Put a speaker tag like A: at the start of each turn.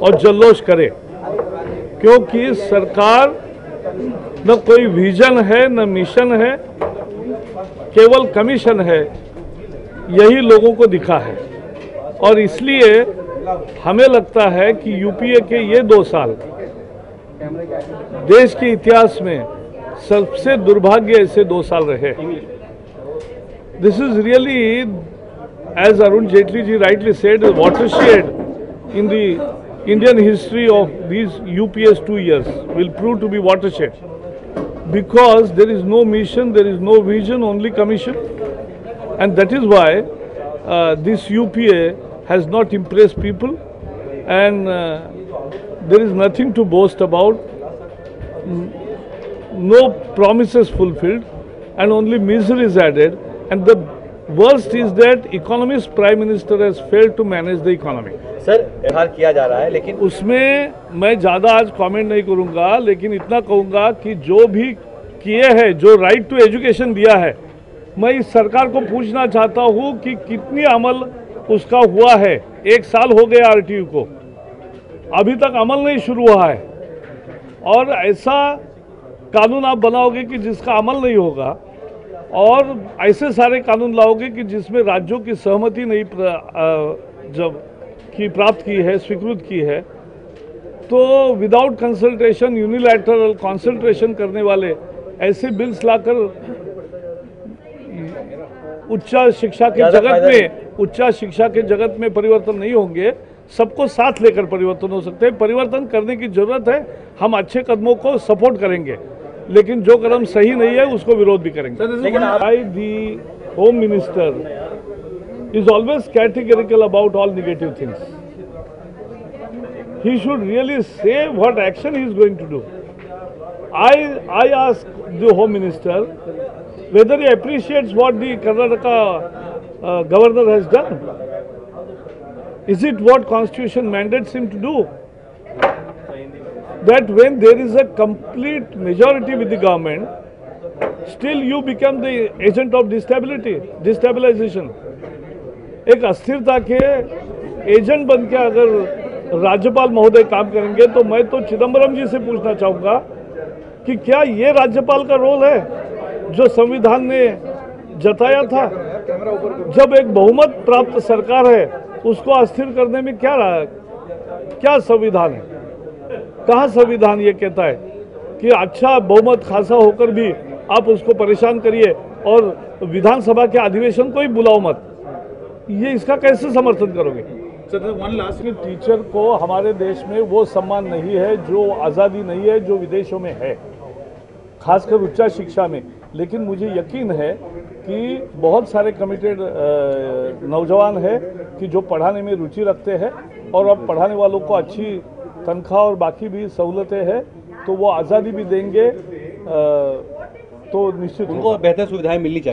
A: और जल्लोष करे, क्योंकि सरकार न कोई विजन है न मिशन है, केवल कमीशन है, यही लोगों को दिखा है। और इसलिए हमें लगता है कि यूपीए के ये 2 साल देश के इतिहास में सबसे दुर्भाग्य ऐसे 2 साल रहे। This is really, as Arun Jaitley ji rightly said, watershed in the Indian history of these UPS 2 years will prove to be watershed, because there is no mission, there is no vision, only commission, and that is why this UPA has not impressed people, and there is nothing to boast about, no promises fulfilled, and only misery is added. And the worst is that economist prime minister has failed to manage the economy.
B: Sir, व्यवहार किया जा रहा है, लेकिन
A: उसमें मैं ज़्यादा आज कमेंट नहीं करूंगा, लेकिन इतना कहूंगा कि जो भी किए हैं, जो राइट टू एजुकेशन दिया है, मैं इस सरकार को पूछना चाहता हूं कि कितनी अमल उसका हुआ है। 1 साल हो गया आरटीयू को, अभी तक अमल नहीं शुरू हुआ है। और ऐसा कानून आप बनाओगे कि जिसका अमल नहीं होगा, और ऐसे सारे कानून लाओगे कि जिसमें राज्यों की सहमति नहीं जब की प्राप्त की है, स्वीकृत की है, तो विदाउट कंसल्टेशन यूनिलैटरल कंसल्टेशन करने वाले ऐसे बिल्स लाकर उच्च शिक्षा के जगत में परिवर्तन नहीं होंगे। सबको साथ लेकर परिवर्तन हो सकते हैं। परिवर्तन करने की जरूरत है, हम अच्छे कदमों को सपोर्ट करेंगे, लेकिन जो कदम सही नहीं है उसको विरोध भी करेंगे। लेकिन the home minister is always categorical about all negative things. He should really say what action he is going to do. I ask the Home Minister whether he appreciates what the Karnataka governor has done. Is it what Constitution mandates him to do? That when there is a complete majority with the government, still you become the agent of destabilization. एक अस्थिरता के agent बन के अगर राज्यपाल महोदय काम करेंगे, तो मैं तो चिदम्बरम जी से पूछना चाहूँगा कि क्या ये राज्यपाल का रोल है जो संविधान ने जताया था? जब एक बहुमत प्राप्त सरकार है, उसको अस्थिर करने में क्या संविधान है? कहाँ संविधान ये कहता है कि अच्छा बहुमत खासा होकर भी आप उसको परेशान करिए और विधानसभा के अधिवेशन को ही बुलाओ मत? ये इसका कैसे समर्थन करोगे?
B: सर, वन लास्ट,
A: टीचर को हमारे देश में वो सम्मान नहीं है, जो आज़ादी नहीं है जो विदेशों में है, खासकर उच्च शिक्षा में। लेकिन मुझे यकीन है कि बहुत सारे कमिटेड नौजवान हैं कि जो पढ़ाने में रुचि रखते हैं, और अब पढ़ाने वालों को अच्छी तनख्वाह और बाकी भी सहूलतें हैं, तो वो आज़ादी भी देंगे, तो निश्चित
B: उनको बेहतर सुविधाएं मिलनी चाहिए।